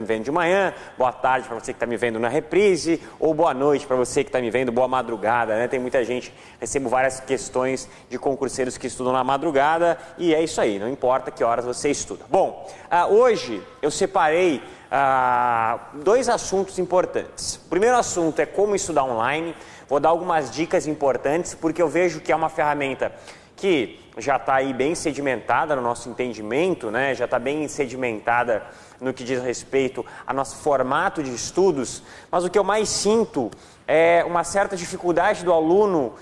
me vendo de manhã, boa tarde para você que está me vendo na reprise, ou boa noite para você que está me vendo, boa madrugada, né? Tem muita gente, recebo várias questões de concurseiros que estudam na madrugada e é isso aí, não importa que horas você estuda. Bom, hoje eu separei dois assuntos importantes. O primeiro assunto é como estudar online, vou dar algumas dicas importantes porque eu vejo que é uma ferramenta que já está aí bem sedimentada no nosso entendimento, né? Já está bem sedimentada no que diz respeito ao nosso formato de estudos, mas o que eu mais sinto é uma certa dificuldade do aluno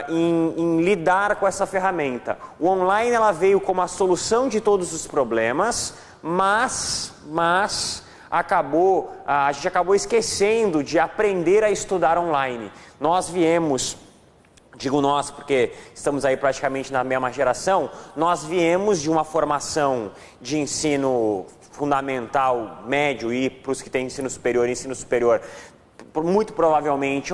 em lidar com essa ferramenta. O online ela veio como a solução de todos os problemas, mas a gente acabou esquecendo de aprender a estudar online. Nós viemos... Digo nós porque estamos aí praticamente na mesma geração, nós viemos de uma formação de ensino fundamental, médio e para os que têm ensino superior, muito provavelmente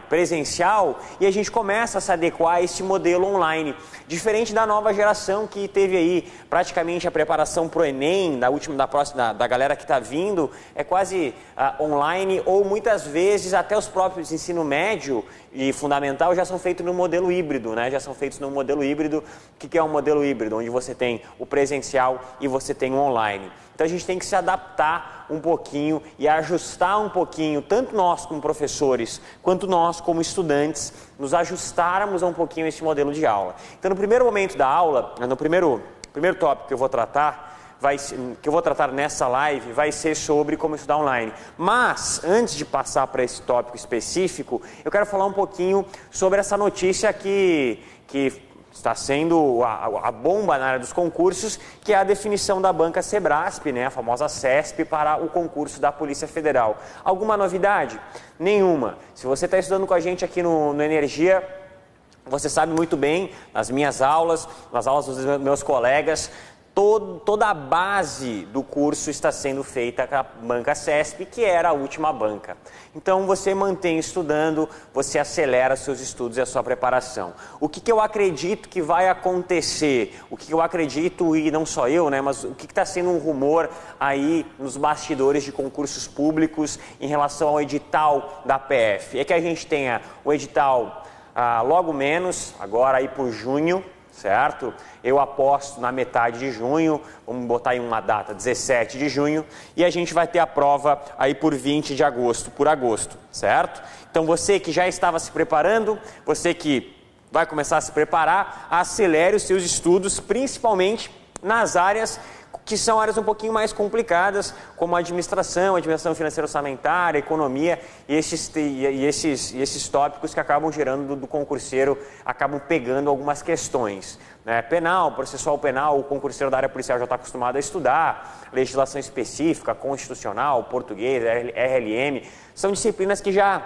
presencial, e a gente começa a se adequar a esse modelo online, diferente da nova geração que teve aí praticamente a preparação para o Enem, da galera que está vindo, é quase online, ou muitas vezes até os próprios ensino médio e fundamental já são feitos no modelo híbrido, né? Já são feitos no modelo híbrido. O que é um modelo híbrido? Onde você tem o presencial e você tem o online. Então a gente tem que se adaptar um pouquinho e ajustar um pouquinho, tanto nós como professores, quanto nós como estudantes, nos ajustarmos um pouquinho esse modelo de aula. Então no primeiro momento da aula, no primeiro tópico que eu vou tratar, nessa live, vai ser sobre como estudar online. Mas, antes de passar para esse tópico específico, eu quero falar um pouquinho sobre essa notícia que está sendo a bomba na área dos concursos, que é a definição da banca Sebrasp, né, a famosa CESP, para o concurso da Polícia Federal. Alguma novidade? Nenhuma. Se você está estudando com a gente aqui no Energia, você sabe muito bem, nas minhas aulas, nas aulas dos meus colegas, toda a base do curso está sendo feita com a banca CESP, que era a última banca. Então você mantém estudando, você acelera seus estudos e a sua preparação. O que eu acredito que vai acontecer, o que eu acredito, e não só eu, né, mas o que está sendo um rumor aí nos bastidores de concursos públicos em relação ao edital da PF, é que a gente tenha o edital logo menos, agora aí por junho, certo? Eu aposto na metade de junho, vamos botar aí uma data, 17 de junho, e a gente vai ter a prova aí por 20 de agosto, por agosto, certo? Então você que já estava se preparando, você que vai começar a se preparar, acelere os seus estudos, principalmente nas áreas que são áreas um pouquinho mais complicadas, como administração financeira orçamentária, economia, e esses tópicos que acabam gerando do concurseiro, acabam pegando algumas questões. Né? Penal, processual penal, o concurseiro da área policial já está acostumado a estudar, legislação específica, constitucional, português, RLM, são disciplinas que já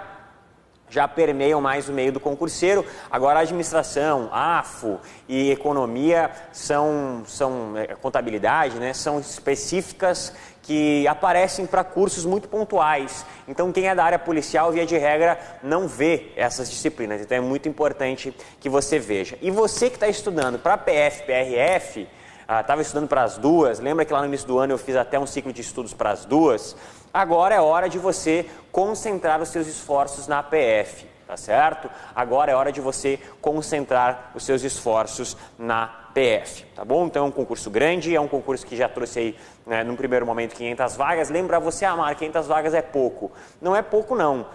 permeiam mais o meio do concurseiro. Agora a administração, AFO e economia contabilidade, né, são específicas que aparecem para cursos muito pontuais. Então quem é da área policial, via de regra, não vê essas disciplinas. Então é muito importante que você veja. E você que está estudando para PF, PRF, estava estudando para as duas, lembra que lá no início do ano eu fiz até um ciclo de estudos para as duas? Agora é hora de você concentrar os seus esforços na PF, tá certo? Agora é hora de você concentrar os seus esforços na PF, tá bom? Então é um concurso grande, é um concurso que já trouxe aí, né, num primeiro momento, 500 vagas. Lembra você, Mar, 500 vagas é pouco. Não é pouco, não.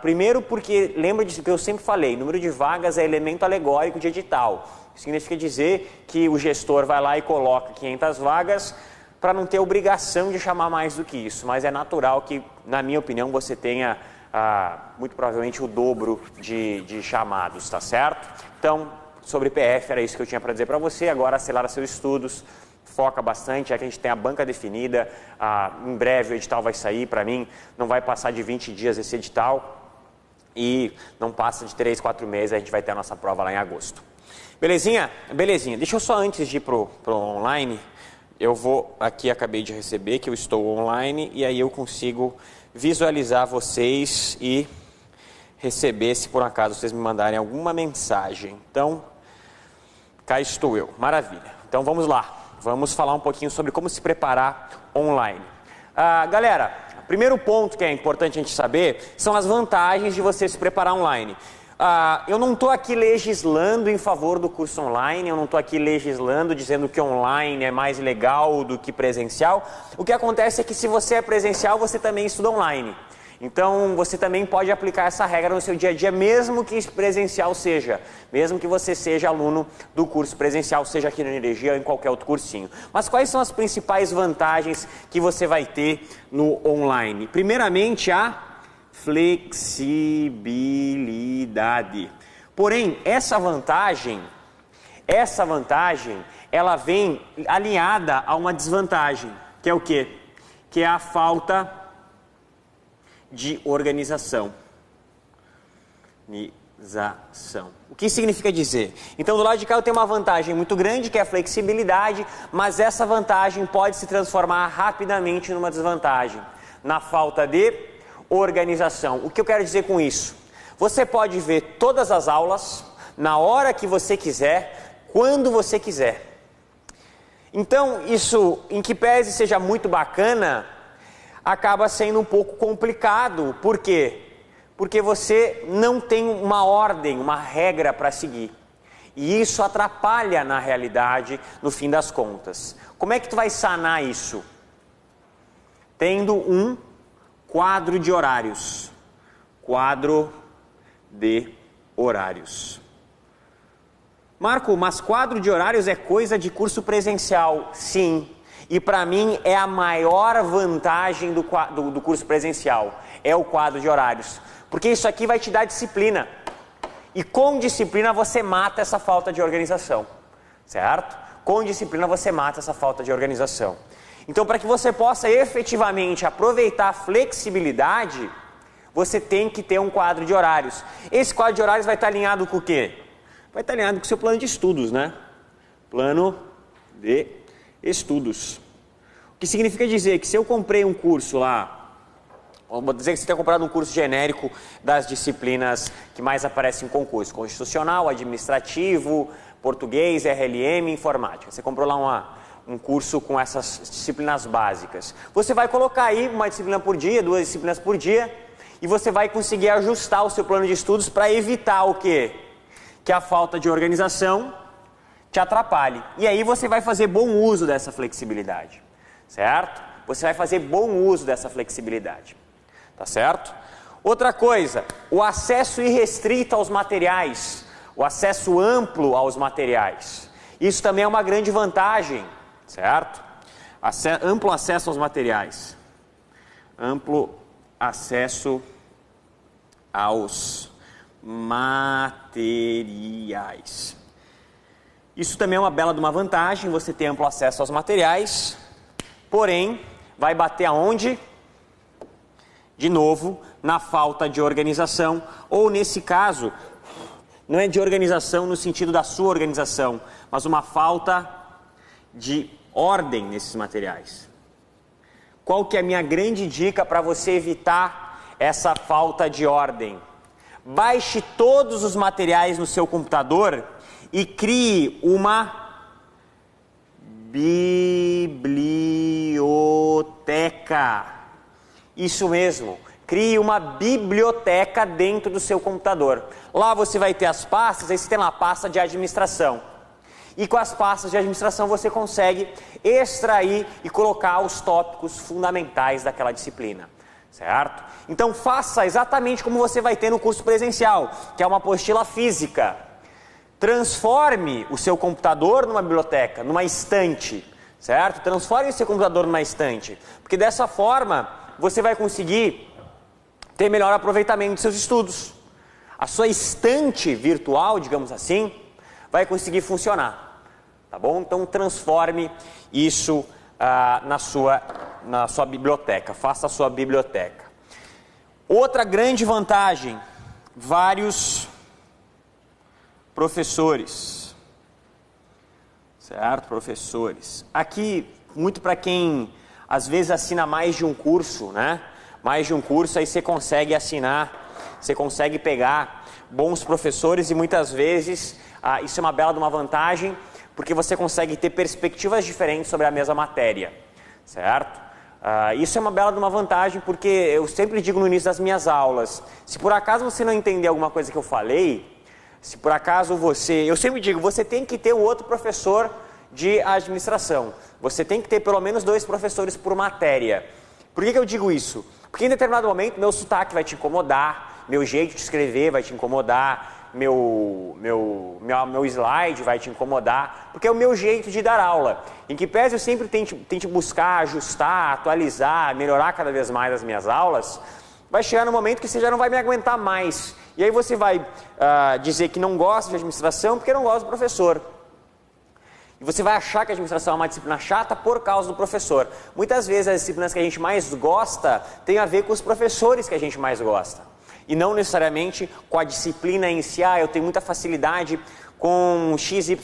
Primeiro porque, lembra disso que eu sempre falei, número de vagas é elemento alegórico de edital. Significa dizer que o gestor vai lá e coloca 500 vagas para não ter obrigação de chamar mais do que isso. Mas é natural que, na minha opinião, você tenha muito provavelmente o dobro de chamados, tá certo? Então, sobre PF, era isso que eu tinha para dizer para você. Agora acelera seus estudos, foca bastante, já que a gente tem a banca definida. Em breve o edital vai sair, para mim não vai passar de 20 dias esse edital. E não passa de 3, 4 meses, a gente vai ter a nossa prova lá em agosto. Belezinha? Belezinha. Deixa eu só, antes de ir pro online, eu vou, aqui acabei de receber que eu estou online, e aí eu consigo visualizar vocês e receber, se por acaso vocês me mandarem alguma mensagem. Então, cá estou eu. Maravilha. Então vamos lá. Vamos falar um pouquinho sobre como se preparar online. Galera, primeiro ponto que é importante a gente saber são as vantagens de você se preparar online. Eu não estou aqui legislando em favor do curso online, eu não estou aqui legislando dizendo que online é mais legal do que presencial. O que acontece é que se você é presencial, você também estuda online. Então, você também pode aplicar essa regra no seu dia a dia, mesmo que presencial seja. Mesmo que você seja aluno do curso presencial, seja aqui na Energia ou em qualquer outro cursinho. Mas quais são as principais vantagens que você vai ter no online? Primeiramente, a flexibilidade. Porém, essa vantagem, ela vem alinhada a uma desvantagem, que é o quê? Que é a falta de organização. O que significa dizer? Então, do lado de cá eu tenho uma vantagem muito grande, que é a flexibilidade, mas essa vantagem pode se transformar rapidamente numa desvantagem, na falta de organização. O que eu quero dizer com isso? Você pode ver todas as aulas, na hora que você quiser, quando você quiser. Então, isso, em que pese seja muito bacana, acaba sendo um pouco complicado. Por quê? Porque você não tem uma ordem, uma regra para seguir. E isso atrapalha na realidade, no fim das contas. Como é que tu vai sanar isso? Tendo um quadro de horários. Quadro de horários. Marco, mas quadro de horários é coisa de curso presencial? Sim. E para mim é a maior vantagem do curso presencial, é o quadro de horários. Porque isso aqui vai te dar disciplina. E com disciplina você mata essa falta de organização, certo? Com disciplina você mata essa falta de organização. Então, para que você possa efetivamente aproveitar a flexibilidade, você tem que ter um quadro de horários. Esse quadro de horários vai estar alinhado com o quê? Vai estar alinhado com o seu plano de estudos, né? Plano de estudos. O que significa dizer que se eu comprei um curso lá, vamos dizer que você tenha comprado um curso genérico das disciplinas que mais aparecem em concurso, constitucional, administrativo, português, RLM, informática. Você comprou lá um curso com essas disciplinas básicas. Você vai colocar aí uma disciplina por dia, 2 disciplinas por dia, e você vai conseguir ajustar o seu plano de estudos para evitar o quê? Que a falta de organização te atrapalhe. E aí você vai fazer bom uso dessa flexibilidade, certo? Você vai fazer bom uso dessa flexibilidade, tá certo? Outra coisa, o acesso irrestrito aos materiais, o acesso amplo aos materiais. Isso também é uma grande vantagem, certo? Amplo acesso aos materiais. Amplo acesso aos materiais. Isso também é uma bela de uma vantagem, você ter amplo acesso aos materiais, porém, vai bater aonde? De novo, na falta de organização, ou nesse caso, não é de organização no sentido da sua organização, mas uma falta de ordem nesses materiais. Qual que é a minha grande dica para você evitar essa falta de ordem? Baixe todos os materiais no seu computador e crie uma biblioteca. Isso mesmo, crie uma biblioteca dentro do seu computador. Lá você vai ter as pastas, aí você tem lá a pasta de administração. E com as pastas de administração você consegue extrair e colocar os tópicos fundamentais daquela disciplina, certo? Então faça exatamente como você vai ter no curso presencial, que é uma apostila física. Transforme o seu computador numa biblioteca, numa estante, certo? Transforme o seu computador numa estante, porque dessa forma você vai conseguir ter melhor aproveitamento dos seus estudos. A sua estante virtual, digamos assim, vai conseguir funcionar, tá bom? Então transforme isso na sua biblioteca, faça a sua biblioteca. Outra grande vantagem, vários professores, certo? Professores. Aqui, muito para quem às vezes assina mais de um curso, né? Mais de um curso, aí você consegue assinar, você consegue pegar bons professores e muitas vezes isso é uma bela de uma vantagem, porque você consegue ter perspectivas diferentes sobre a mesma matéria, certo? Isso é uma bela de uma vantagem, porque eu sempre digo no início das minhas aulas, se por acaso você não entender alguma coisa que eu falei, se por acaso eu sempre digo, você tem que ter um outro professor de administração, você tem que ter pelo menos 2 professores por matéria. Por que eu digo isso? Porque em determinado momento meu sotaque vai te incomodar, meu jeito de escrever vai te incomodar, meu slide vai te incomodar, porque é o meu jeito de dar aula. Em que pese eu sempre tente buscar, ajustar, atualizar, melhorar cada vez mais as minhas aulas, vai chegar no momento que você já não vai me aguentar mais. E aí você vai dizer que não gosta de administração porque não gosta do professor. E você vai achar que a administração é uma disciplina chata por causa do professor. Muitas vezes as disciplinas que a gente mais gosta tem a ver com os professores que a gente mais gosta. E não necessariamente com a disciplina em si. Eu tenho muita facilidade com XYZ,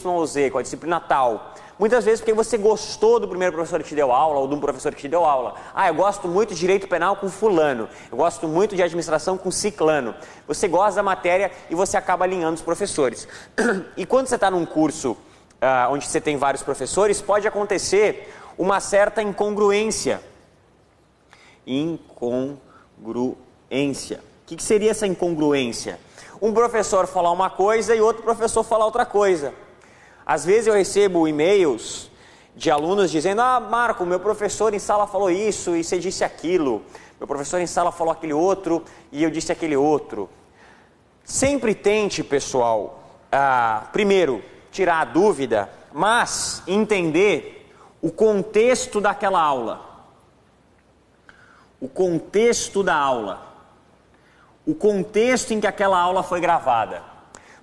com a disciplina tal. Muitas vezes porque você gostou do primeiro professor que te deu aula ou de um professor que te deu aula. Eu gosto muito de direito penal com fulano. Eu gosto muito de administração com ciclano. Você gosta da matéria e você acaba alinhando os professores. E quando você está num curso onde você tem vários professores, pode acontecer uma certa incongruência. Incongruência. O que seria essa incongruência? Um professor falar uma coisa e outro professor falar outra coisa. Às vezes eu recebo e-mails de alunos dizendo: Marco, meu professor em sala falou isso e você disse aquilo. Meu professor em sala falou aquele outro e eu disse aquele outro. Sempre tente, pessoal, primeiro, tirar a dúvida, mas entender o contexto daquela aula. O contexto da aula. O contexto em que aquela aula foi gravada.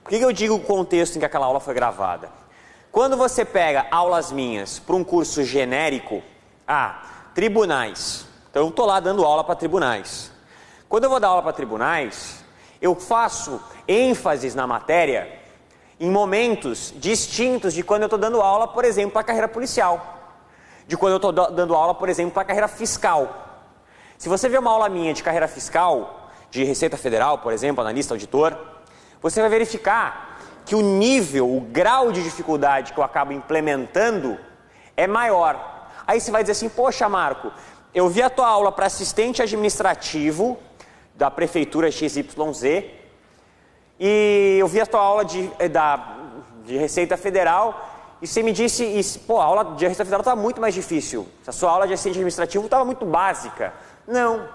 Por que eu digo o contexto em que aquela aula foi gravada? Quando você pega aulas minhas para um curso genérico, tribunais. Então eu estou lá dando aula para tribunais. Quando eu vou dar aula para tribunais, eu faço ênfases na matéria em momentos distintos de quando eu estou dando aula, por exemplo, para a carreira policial. De quando eu estou dando aula, por exemplo, para a carreira fiscal. Se você vê uma aula minha de carreira fiscal, de Receita Federal, por exemplo, analista, auditor, você vai verificar que o nível, o grau de dificuldade que eu acabo implementando é maior. Aí você vai dizer assim: poxa, Marco, eu vi a tua aula para assistente administrativo da prefeitura XYZ e eu vi a tua aula de Receita Federal e você me disse, a aula de Receita Federal estava muito mais difícil, a sua aula de assistente administrativo estava muito básica. Não,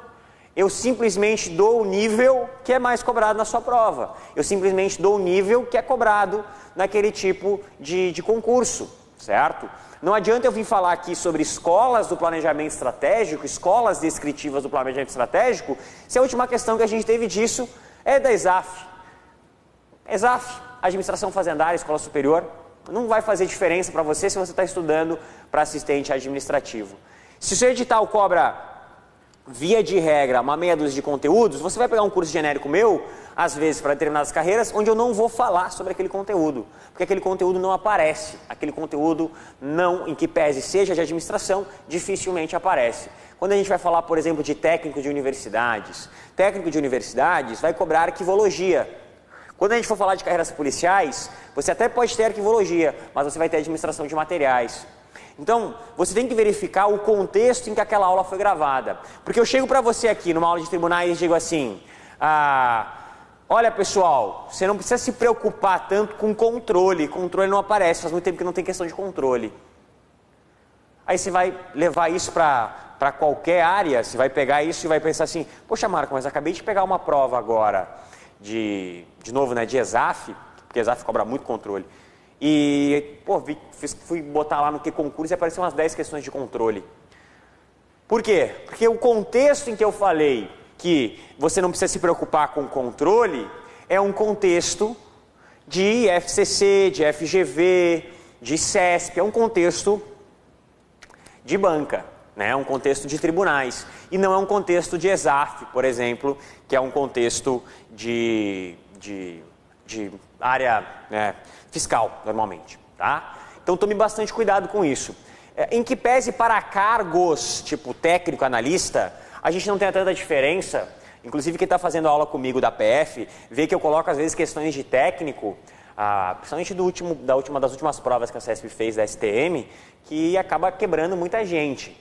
eu simplesmente dou o nível que é mais cobrado na sua prova. Eu simplesmente dou o nível que é cobrado naquele tipo de concurso, certo? Não adianta eu vir falar aqui sobre escolas do planejamento estratégico, escolas descritivas do planejamento estratégico, se a última questão que a gente teve disso é da ESAF. ESAF, Administração Fazendária, Escola Superior, não vai fazer diferença para você se você está estudando para assistente administrativo. Se o seu edital cobra, via de regra, uma meia dúzia de conteúdos, você vai pegar um curso genérico meu, às vezes para determinadas carreiras, onde eu não vou falar sobre aquele conteúdo, porque aquele conteúdo não aparece, aquele conteúdo não, em que pese seja de administração, dificilmente aparece. Quando a gente vai falar, por exemplo, de técnico de universidades vai cobrar arquivologia. Quando a gente for falar de carreiras policiais, você até pode ter arquivologia, mas você vai ter administração de materiais. Então, você tem que verificar o contexto em que aquela aula foi gravada. Porque eu chego para você aqui numa aula de tribunais e digo assim: olha pessoal, você não precisa se preocupar tanto com controle. Controle não aparece, faz muito tempo que não tem questão de controle. Aí você vai levar isso para qualquer área, você vai pegar isso e vai pensar assim: poxa Marco, mas acabei de pegar uma prova agora de novo, né, de ESAF, porque ESAF cobra muito controle. E, fui botar lá no que concurso e apareceu umas 10 questões de controle. Por quê? Porque o contexto em que eu falei que você não precisa se preocupar com controle é um contexto de FCC, de FGV, de CESP, é um contexto de banca, né? É um contexto de tribunais. E não é um contexto de ESAF, por exemplo, que é um contexto de área, né, fiscal, normalmente, tá? Então tome bastante cuidado com isso. Em que pese para cargos, tipo técnico, analista, a gente não tem tanta diferença. Inclusive quem está fazendo aula comigo da PF, vê que eu coloco às vezes questões de técnico, principalmente das últimas provas que a CESP fez da STM, que acaba quebrando muita gente.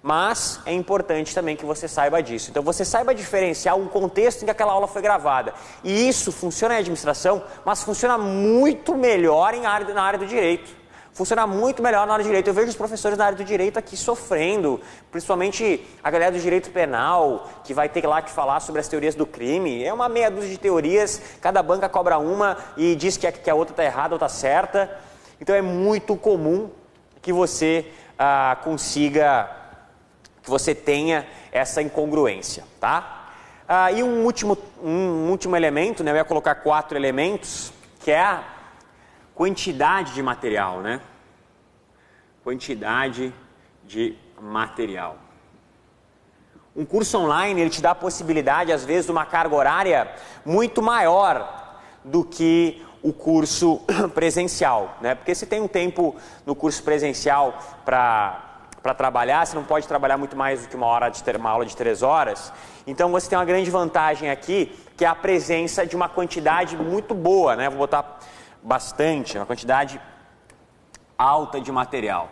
mas é importante também que você saiba disso. Então você saiba diferenciar o contexto em que aquela aula foi gravada. E isso funciona em administração, mas funciona muito melhor na área do direito. Funciona muito melhor na área do direito. Eu vejo os professores da área do direito aqui sofrendo, principalmente a galera do direito penal, que vai ter lá que falar sobre as teorias do crime. É uma meia dúzia de teorias, cada banca cobra uma e diz que a outra está errada ou está certa. Então é muito comum que você que você tenha essa incongruência, tá? E um último elemento, né? Eu ia colocar 4 elementos, que é a quantidade de material, né? Quantidade de material. Um curso online, ele te dá a possibilidade, às vezes, de uma carga horária muito maior do que o curso presencial, né? Porque você tem um tempo no curso presencial para trabalhar, você não pode trabalhar muito mais do que uma aula de 3 horas. Então você tem uma grande vantagem aqui, que é a presença de uma quantidade muito boa, né? Vou botar bastante, uma quantidade alta de material.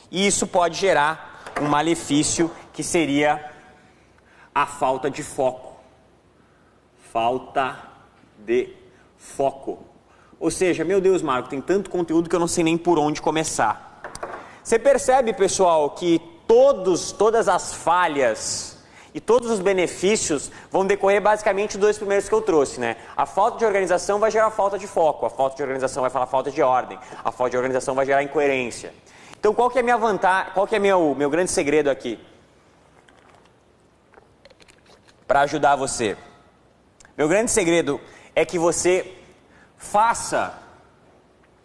E isso pode gerar um malefício que seria a falta de foco. Falta de foco. Ou seja, meu Deus, Marco, tem tanto conteúdo que eu não sei nem por onde começar. Você percebe, pessoal, que todas as falhas e todos os benefícios vão decorrer basicamente dos 2 primeiros que eu trouxe, né? A falta de organização vai gerar falta de foco, a falta de organização vai falar falta de ordem, a falta de organização vai gerar incoerência. Então, qual que é a minha vantagem, qual que é meu grande segredo aqui? Para ajudar você. Meu grande segredo é que você faça,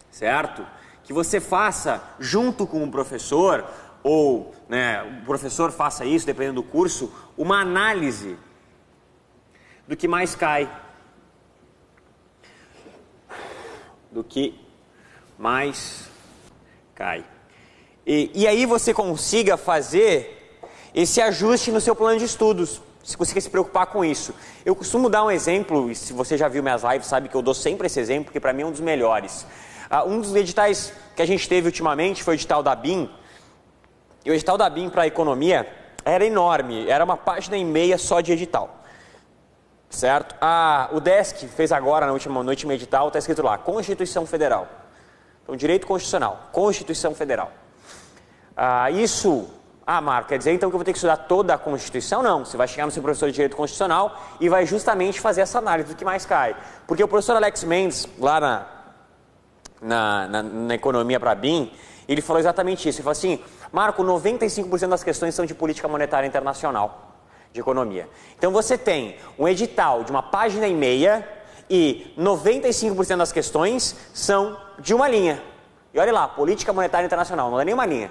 certo? Que você faça junto com o professor, ou né, o professor faça isso, dependendo do curso, uma análise do que mais cai. Do que mais cai. E aí você consiga fazer esse ajuste no seu plano de estudos, se você quer se preocupar com isso. Eu costumo dar um exemplo, e se você já viu minhas lives, sabe que eu dou sempre esse exemplo, porque para mim é um dos melhores. Um dos editais que a gente teve ultimamente foi o edital da BIM. E o edital da BIM para a economia era enorme, era uma página e meia só de edital. Certo? O DESC fez agora, no último edital, está escrito lá, Constituição Federal. Então, direito constitucional, Constituição Federal. Marco, quer dizer então que eu vou ter que estudar toda a Constituição? Não, você vai chegar no seu professor de Direito Constitucional e vai justamente fazer essa análise do que mais cai. Porque o professor Alex Mendes, lá na economia para a BIM, ele falou exatamente isso. Ele falou assim, Marco, 95% das questões são de política monetária internacional, de economia. Então você tem um edital de uma página e meia e 95% das questões são de uma linha. E olha lá, política monetária internacional, não é nem uma linha,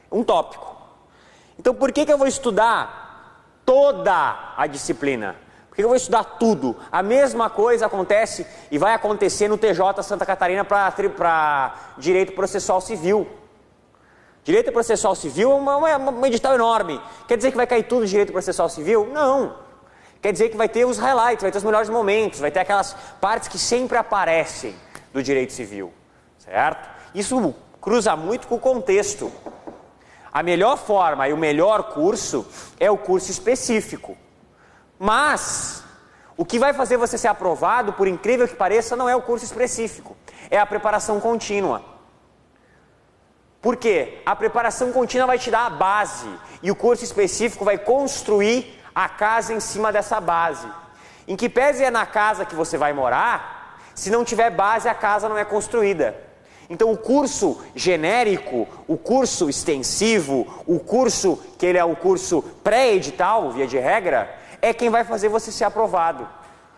um tópico. Então por que eu vou estudar toda a disciplina? Por que eu vou estudar tudo? A mesma coisa acontece e vai acontecer no TJ Santa Catarina para direito processual civil. Direito processual civil é um edital enorme. Quer dizer que vai cair tudo de direito processual civil? Não. Quer dizer que vai ter os highlights, vai ter os melhores momentos, vai ter aquelas partes que sempre aparecem do direito civil. Certo? Isso cruza muito com o contexto. A melhor forma e o melhor curso é o curso específico. Mas o que vai fazer você ser aprovado, por incrível que pareça, não é o curso específico, é a preparação contínua. Por quê? A preparação contínua vai te dar a base e o curso específico vai construir a casa em cima dessa base. Em que pese é na casa que você vai morar, se não tiver base, a casa não é construída. Então o curso genérico, o curso extensivo, o curso que ele é um curso pré-edital, via de regra, é quem vai fazer você ser aprovado.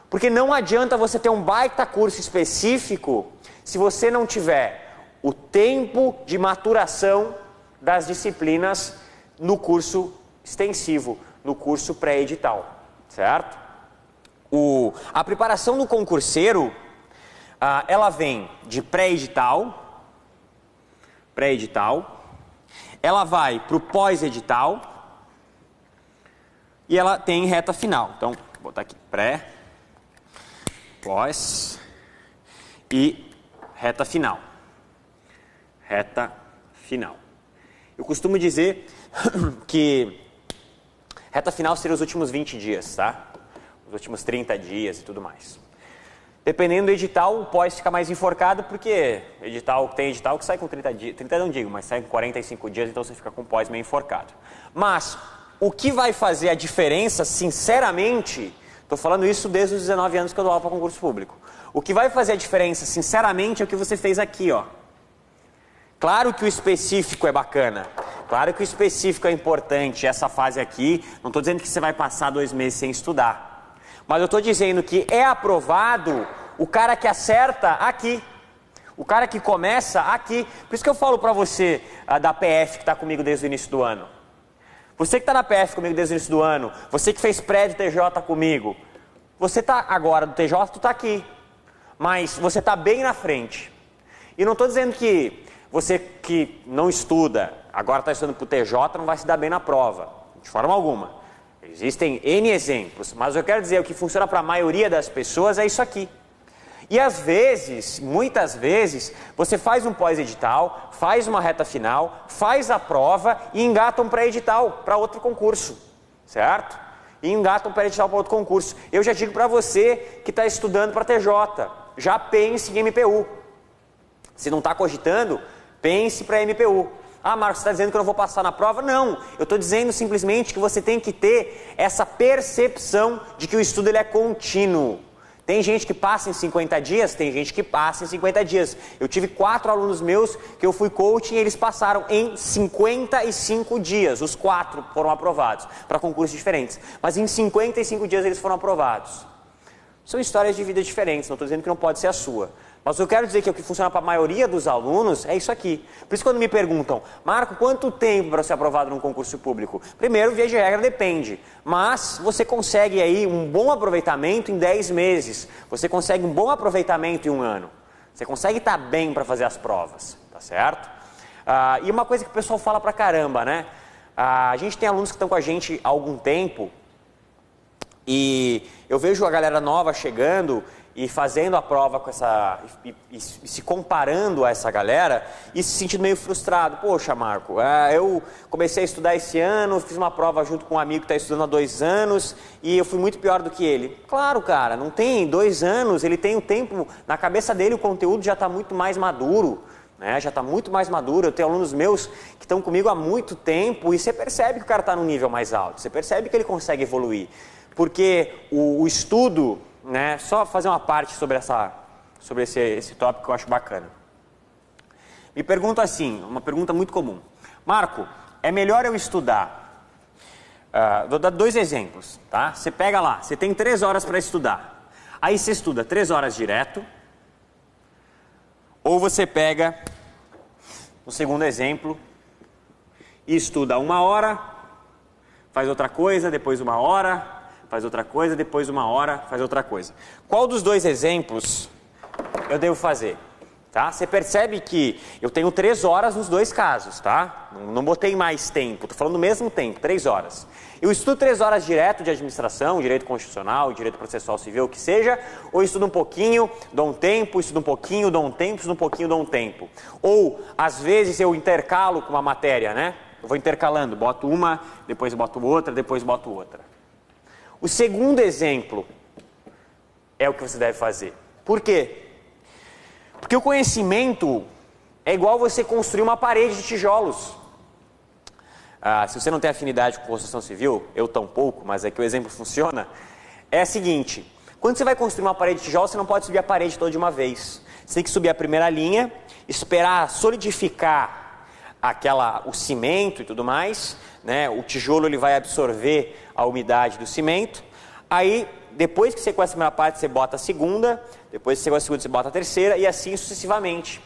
Porque não adianta você ter um baita curso específico se você não tiver o tempo de maturação das disciplinas no curso extensivo, no curso pré-edital, certo? A preparação do concurseiro, ela vem de pré-edital, ela vai para o pós-edital e ela tem reta final. Então, vou botar aqui pré, pós e reta final. Reta final. Eu costumo dizer que reta final seria os últimos 20 dias, tá? Os últimos 30 dias e tudo mais. Dependendo do edital, o pós fica mais enforcado, porque tem edital que sai com 30 dias, 30 não digo, mas sai com 45 dias, então você fica com o pós meio enforcado. Mas o que vai fazer a diferença, sinceramente, estou falando isso desde os 19 anos que eu dou aula para concurso público. O que vai fazer a diferença, sinceramente, é o que você fez aqui, ó. Claro que o específico é bacana, claro que o específico é importante, essa fase aqui, não estou dizendo que você vai passar 2 meses sem estudar, mas eu estou dizendo que é aprovado o cara que acerta aqui, o cara que começa aqui. Por isso que eu falo para você da PF que está comigo desde o início do ano. Você que está na PF comigo desde o início do ano, você que fez pré de TJ comigo, você está agora do TJ, tu está aqui, mas você está bem na frente. E não estou dizendo que você que não estuda, agora está estudando para o TJ, não vai se dar bem na prova, de forma alguma. Existem N exemplos, mas eu quero dizer, o que funciona para a maioria das pessoas é isso aqui. E às vezes, muitas vezes, você faz um pós-edital, faz uma reta final, faz a prova e engata um pré-edital para outro concurso, certo? E engata um pré-edital para outro concurso. Eu já digo para você que está estudando para TJ, já pense em MPU. Se não está cogitando, pense para MPU. Ah, Marcos, você está dizendo que eu não vou passar na prova? Não, eu estou dizendo simplesmente que você tem que ter essa percepção de que o estudo ele é contínuo. Tem gente que passa em 50 dias, tem gente que passa em 50 dias. Eu tive 4 alunos meus que eu fui coaching e eles passaram em 55 dias. Os 4 foram aprovados para concursos diferentes. Mas em 55 dias eles foram aprovados. São histórias de vida diferentes, não estou dizendo que não pode ser a sua. Mas eu quero dizer que o que funciona para a maioria dos alunos é isso aqui. Por isso quando me perguntam, Marco, quanto tempo para ser aprovado num concurso público? Primeiro, via de regra, depende. Mas você consegue aí um bom aproveitamento em 10 meses. Você consegue um bom aproveitamento em 1 ano. Você consegue estar bem para fazer as provas, tá certo? E uma coisa que o pessoal fala pra caramba, né? A gente tem alunos que estão com a gente há algum tempo e eu vejo a galera nova chegando e fazendo a prova com essa e se comparando a essa galera e se sentindo meio frustrado. Poxa, Marco, eu comecei a estudar esse ano, fiz uma prova junto com um amigo que está estudando há 2 anos e eu fui muito pior do que ele. Claro, cara, não tem 2 anos, ele tem o tempo, na cabeça dele o conteúdo já está muito mais maduro, né? Já está muito mais maduro. Eu tenho alunos meus que estão comigo há muito tempo e você percebe que o cara está num nível mais alto, você percebe que ele consegue evoluir, porque o estudo, né, só fazer uma parte sobre esse tópico que eu acho bacana. Me pergunto assim, uma pergunta muito comum. Marco, é melhor eu estudar? Vou dar 2 exemplos, tá? Você pega lá, você tem 3 horas para estudar. Aí você estuda 3 horas direto. Ou você pega, no segundo exemplo, e estuda 1 hora, faz outra coisa, depois 1 hora, faz outra coisa, depois 1 hora, faz outra coisa. Qual dos 2 exemplos eu devo fazer? Tá? Você percebe que eu tenho 3 horas nos 2 casos, tá? Não botei mais tempo, estou falando do mesmo tempo, 3 horas. Eu estudo 3 horas direto de administração, direito constitucional, direito processual civil, o que seja, ou estudo um pouquinho, dou um tempo, estudo um pouquinho, dou um tempo, estudo um pouquinho, dou um tempo. Ou, às vezes, eu intercalo com uma matéria, né? Eu vou intercalando, boto uma, depois boto outra, depois boto outra. O segundo exemplo é o que você deve fazer. Por quê? Porque o conhecimento é igual você construir uma parede de tijolos. Se você não tem afinidade com construção civil, eu tampouco, mas é que o exemplo funciona, é o seguinte: quando você vai construir uma parede de tijolos, você não pode subir a parede toda de uma vez. Você tem que subir a primeira linha, esperar solidificar o cimento e tudo mais, né? O tijolo ele vai absorver a umidade do cimento. Aí, depois que você com a primeira parte, você bota a segunda, depois que você com a segunda, você bota a terceira e assim sucessivamente.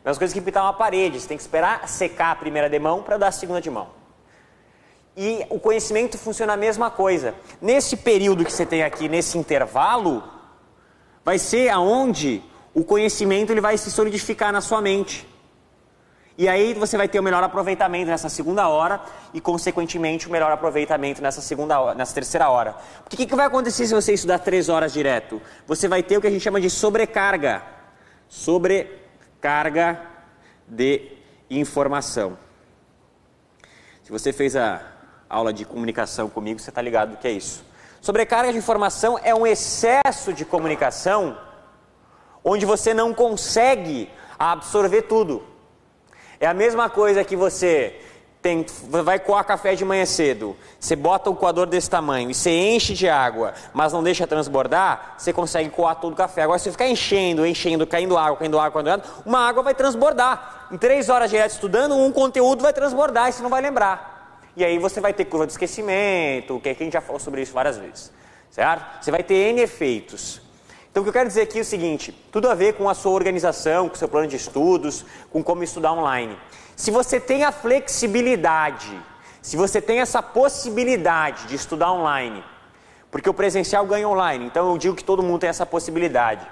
Mesma coisa que pintar uma parede, você tem que esperar secar a primeira de mão para dar a segunda de mão. E o conhecimento funciona a mesma coisa. Nesse período que você tem aqui, nesse intervalo, vai ser aonde o conhecimento ele vai se solidificar na sua mente. E aí você vai ter o melhor aproveitamento nessa segunda hora e, consequentemente, o melhor aproveitamento nessa terceira hora. Porque o que vai acontecer se você estudar 3 horas direto? Você vai ter o que a gente chama de sobrecarga. Sobrecarga de informação. Se você fez a aula de comunicação comigo, você está ligado do que é isso. Sobrecarga de informação é um excesso de comunicação onde você não consegue absorver tudo. É a mesma coisa que você vai coar café de manhã cedo, você bota um coador desse tamanho e você enche de água, mas não deixa transbordar, você consegue coar todo o café. Agora, se você ficar enchendo, caindo água, uma água vai transbordar. Em 3 horas direto estudando, um conteúdo vai transbordar e você não vai lembrar. E aí você vai ter curva de esquecimento, que a gente já falou sobre isso várias vezes, certo? Você vai ter N efeitos. Então, o que eu quero dizer aqui é o seguinte, tudo a ver com a sua organização, com o seu plano de estudos, com como estudar online. Se você tem a flexibilidade, se você tem essa possibilidade de estudar online, porque o presencial ganha online, então eu digo que todo mundo tem essa possibilidade.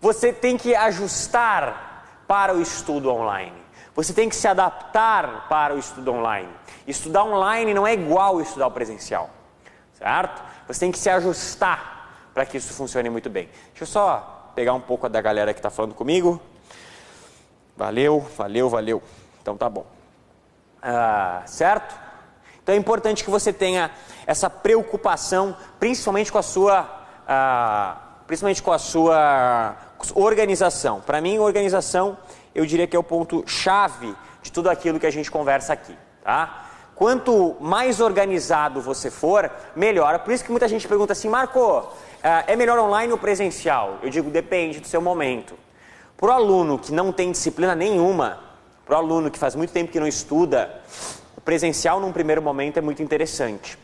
Você tem que ajustar para o estudo online. Você tem que se adaptar para o estudo online. Estudar online não é igual a estudar o presencial, certo? Você tem que se ajustar para que isso funcione muito bem. Deixa eu só pegar um pouco da galera que está falando comigo. Valeu. Então tá bom. Certo? Então é importante que você tenha essa preocupação, principalmente com a sua organização. Para mim, organização, eu diria que é o ponto chave de tudo aquilo que a gente conversa aqui, tá? Quanto mais organizado você for, melhor. Por isso que muita gente pergunta assim, Marco, é melhor online ou presencial? Eu digo, depende do seu momento. Para o aluno que não tem disciplina nenhuma, para o aluno que faz muito tempo que não estuda, o presencial num primeiro momento é muito interessante,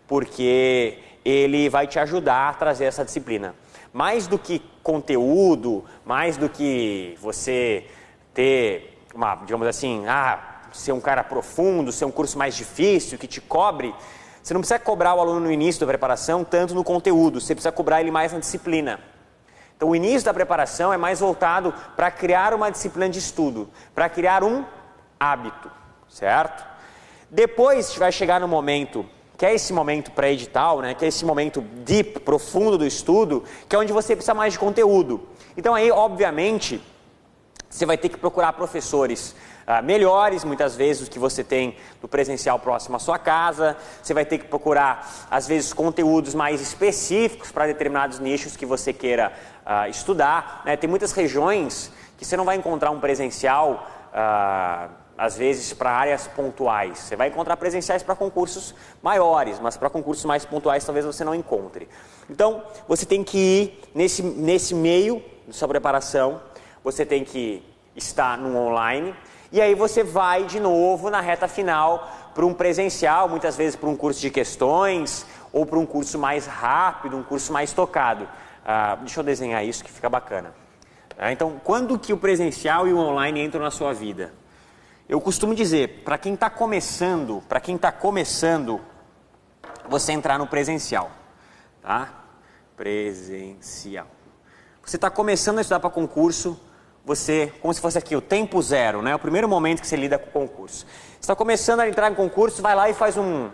porque ele vai te ajudar a trazer essa disciplina. Mais do que conteúdo, mais do que você ter digamos assim, ser um cara profundo, ser um curso mais difícil, que te cobre, você não precisa cobrar o aluno no início da preparação tanto no conteúdo, você precisa cobrar ele mais na disciplina. Então, o início da preparação é mais voltado para criar uma disciplina de estudo, para criar um hábito, certo? Depois vai chegar no momento, que é esse momento pré-edital, né? Que é esse momento deep, profundo do estudo, que é onde você precisa mais de conteúdo. Então, aí, obviamente, você vai ter que procurar professores melhores, muitas vezes, do que você tem do presencial próximo à sua casa. Você vai ter que procurar, às vezes, conteúdos mais específicos para determinados nichos que você queira estudar, né? Tem muitas regiões que você não vai encontrar um presencial, às vezes, para áreas pontuais. Você vai encontrar presenciais para concursos maiores, mas para concursos mais pontuais talvez você não encontre. Então, você tem que ir nesse meio da sua preparação, você tem que estar no online, e aí você vai de novo na reta final para um presencial, muitas vezes para um curso de questões, ou para um curso mais rápido, um curso mais tocado. Deixa eu desenhar isso que fica bacana. Então, quando que o presencial e o online entram na sua vida? Eu costumo dizer, para quem está começando, você entrar no presencial, tá? Presencial. Você está começando a estudar para concurso, como se fosse aqui, o tempo zero, né? O primeiro momento que você lida com o concurso. Você está começando a entrar em concurso, vai lá e faz um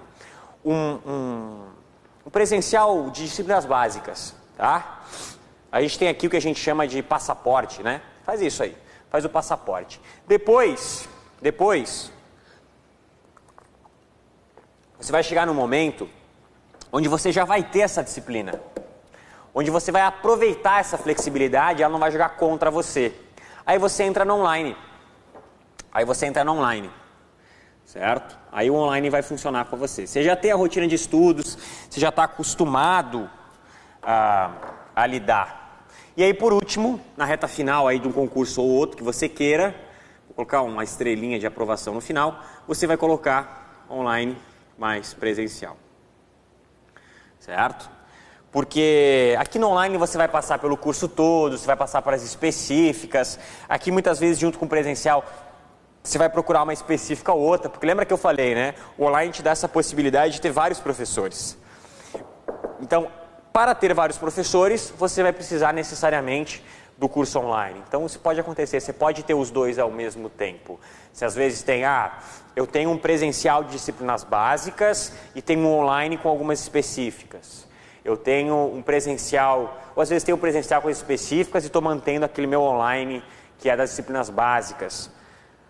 presencial de disciplinas básicas, tá? A gente tem aqui o que a gente chama de passaporte, né? Faz isso aí, faz o passaporte. Depois, você vai chegar num momento onde você já vai ter essa disciplina, onde você vai aproveitar essa flexibilidade e ela não vai jogar contra você. Aí você entra no online. Certo? Aí o online vai funcionar para você. Você já tem a rotina de estudos, você já está acostumado a lidar. E aí, por último, na reta final aí de um concurso ou outro que você queira, vou colocar uma estrelinha de aprovação no final, você vai colocar online mais presencial. Certo? Porque aqui no online você vai passar pelo curso todo, você vai passar para as específicas. Aqui muitas vezes junto com o presencial você vai procurar uma específica ou outra, porque lembra que eu falei, né? O online te dá essa possibilidade de ter vários professores. Então, para ter vários professores, você vai precisar necessariamente do curso online. Então, isso pode acontecer, você pode ter os dois ao mesmo tempo. Você às vezes tem, eu tenho um presencial de disciplinas básicas e tenho um online com algumas específicas. Eu tenho um presencial, ou às vezes tenho um presencial com específicas e estou mantendo aquele meu online que é das disciplinas básicas.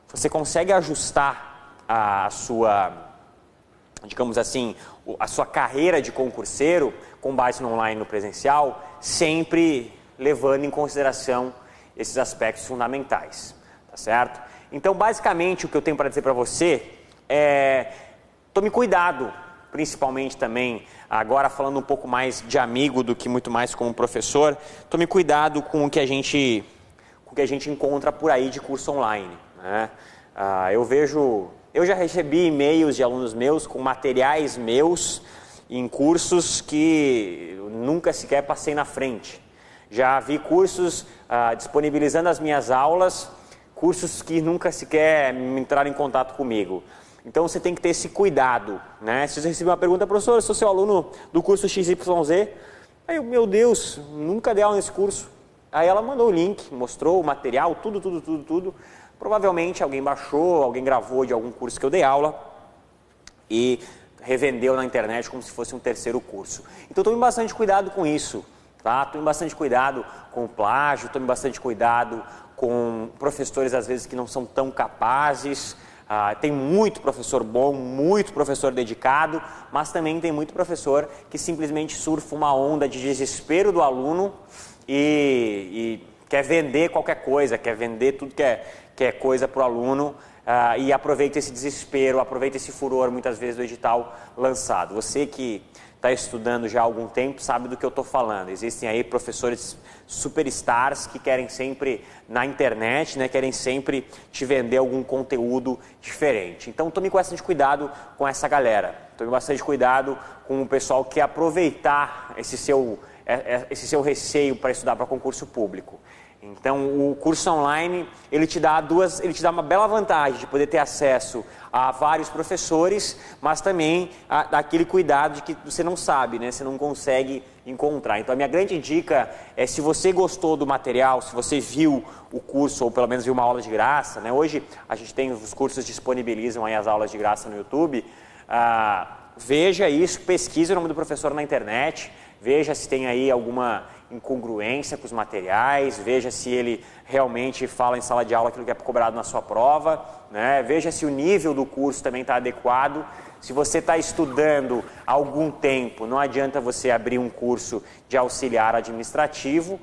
Você consegue ajustar a sua, digamos assim, a sua carreira de concurseiro com base no online e no presencial, sempre levando em consideração esses aspectos fundamentais, tá certo? Então, basicamente, o que eu tenho para dizer para você é: tome cuidado, principalmente também, agora falando um pouco mais de amigo do que muito mais como professor, tome cuidado com o que a gente encontra por aí de curso online, né? Eu já recebi e-mails de alunos meus com materiais meus em cursos que eu nunca sequer passei na frente. Já vi cursos disponibilizando as minhas aulas, cursos que nunca sequer entraram em contato comigo. Então você tem que ter esse cuidado, né? Se você receber uma pergunta: professor, eu sou seu aluno do curso XYZ. Aí eu, meu Deus, nunca dei aula nesse curso. Aí ela mandou o link, mostrou o material, tudo. Provavelmente alguém baixou, alguém gravou de algum curso que eu dei aula e revendeu na internet como se fosse um terceiro curso. Então tome bastante cuidado com isso, tá? Tome bastante cuidado com o plágio, tome bastante cuidado com professores às vezes que não são tão capazes. Tem muito professor bom, muito professor dedicado, mas também tem muito professor que simplesmente surfa uma onda de desespero do aluno e quer vender qualquer coisa, quer vender tudo que é coisa para o aluno, e aproveita esse desespero, aproveita esse furor muitas vezes do edital lançado. Você que está estudando já há algum tempo sabe do que eu estou falando. Existem aí professores superstars que querem sempre na internet, né, querem sempre te vender algum conteúdo diferente. Então tome bastante cuidado com essa galera, tome bastante cuidado com o pessoal que quer aproveitar esse seu receio para estudar para concurso público. Então o curso online, ele te dá uma bela vantagem de poder ter acesso a vários professores, mas também aquele cuidado de que você não sabe, né? Você não consegue encontrar. Então a minha grande dica é: se você gostou do material, se você viu o curso ou pelo menos viu uma aula de graça, né? Hoje a gente tem, os cursos disponibilizam aí as aulas de graça no YouTube, veja isso, pesquise o nome do professor na internet, veja se tem aí alguma incongruência com os materiais, veja se ele realmente fala em sala de aula aquilo que é cobrado na sua prova, né? Veja se o nível do curso também está adequado. Se você está estudando há algum tempo, não adianta você abrir um curso de auxiliar administrativo.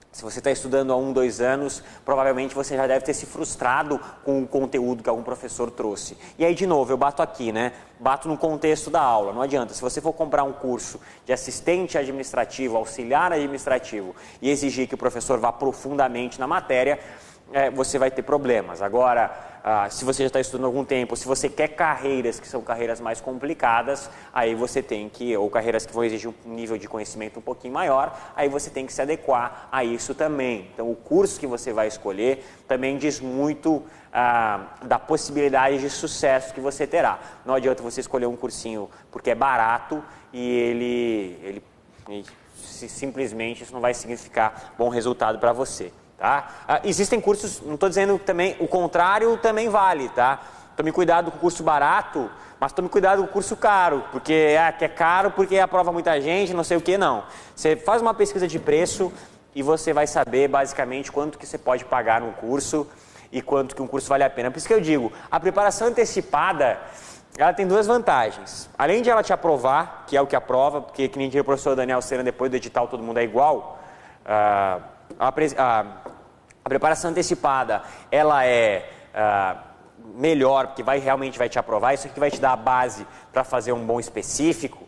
Se você está estudando há 1, 2 anos, provavelmente você já deve ter se frustrado com o conteúdo que algum professor trouxe. E aí, de novo, eu bato aqui, né? Bato no contexto da aula. Não adianta. Se você for comprar um curso de assistente administrativo, auxiliar administrativo, e exigir que o professor vá profundamente na matéria, você vai ter problemas. Agora, se você já está estudando há algum tempo, se você quer carreiras que são carreiras mais complicadas, aí você tem que, ou carreiras que vão exigir um nível de conhecimento um pouquinho maior, aí você tem que se adequar a isso também. Então o curso que você vai escolher também diz muito da possibilidade de sucesso que você terá. Não adianta você escolher um cursinho porque é barato e simplesmente isso não vai significar bom resultado para você. Tá? Existem cursos, não estou dizendo que também, o contrário também vale, tá? Tome cuidado com o curso barato, mas tome cuidado com o curso caro, porque que é caro porque aprova muita gente, não sei o que, não. Você faz uma pesquisa de preço e você vai saber basicamente quanto que você pode pagar num curso e quanto que um curso vale a pena. Por isso que eu digo, a preparação antecipada, ela tem duas vantagens. Além de ela te aprovar, que é o que aprova, porque que nem diria o professor Daniel Sena, depois do edital todo mundo é igual, a preparação antecipada, ela é melhor, porque realmente vai te aprovar, isso aqui vai te dar a base para fazer um bom específico.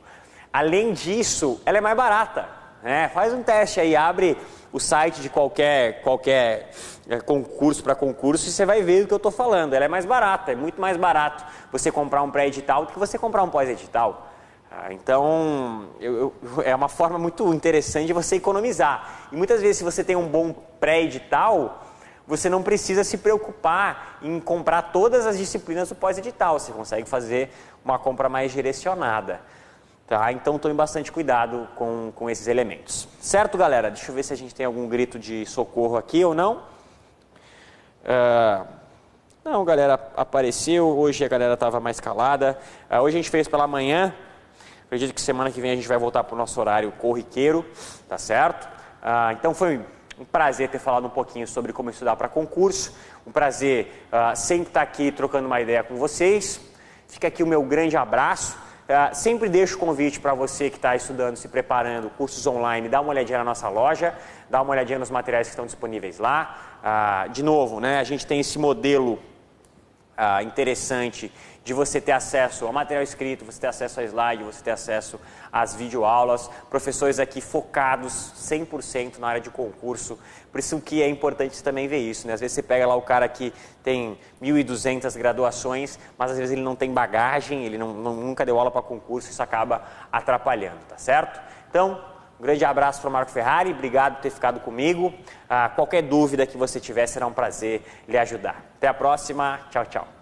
Além disso, ela é mais barata, né? Faz um teste aí, abre o site de qualquer concurso para concurso e você vai ver o que eu estou falando. Ela é mais barata, é muito mais barato você comprar um pré-edital do que você comprar um pós-edital. Então, é uma forma muito interessante de você economizar. E muitas vezes, se você tem um bom pré-edital, você não precisa se preocupar em comprar todas as disciplinas do pós-edital. Você consegue fazer uma compra mais direcionada. Tá? Então, tome bastante cuidado com esses elementos. Certo, galera? Deixa eu ver se a gente tem algum grito de socorro aqui ou não. Não, galera, apareceu. Hoje a galera estava mais calada. Hoje a gente fez pela manhã. Acredito que semana que vem a gente vai voltar para o nosso horário corriqueiro, tá certo? Então foi Um prazer ter falado um pouquinho sobre como estudar para concurso. Um prazer sempre estar aqui trocando uma ideia com vocês. Fica aqui o meu grande abraço. Sempre deixo o convite para você que está estudando, se preparando, cursos online, dá uma olhadinha na nossa loja, dá uma olhadinha nos materiais que estão disponíveis lá. De novo, né, a gente tem esse modelo interessante de você ter acesso ao material escrito, você ter acesso a slide, você ter acesso às videoaulas, professores aqui focados 100% na área de concurso, por isso que é importante também ver isso, né? Às vezes você pega lá o cara que tem 1.200 graduações, mas às vezes ele não tem bagagem, ele nunca deu aula para concurso, isso acaba atrapalhando, tá certo? Então, um grande abraço para o Marco Ferrari, obrigado por ter ficado comigo. Qualquer dúvida que você tiver, será um prazer lhe ajudar. Até a próxima, tchau, tchau.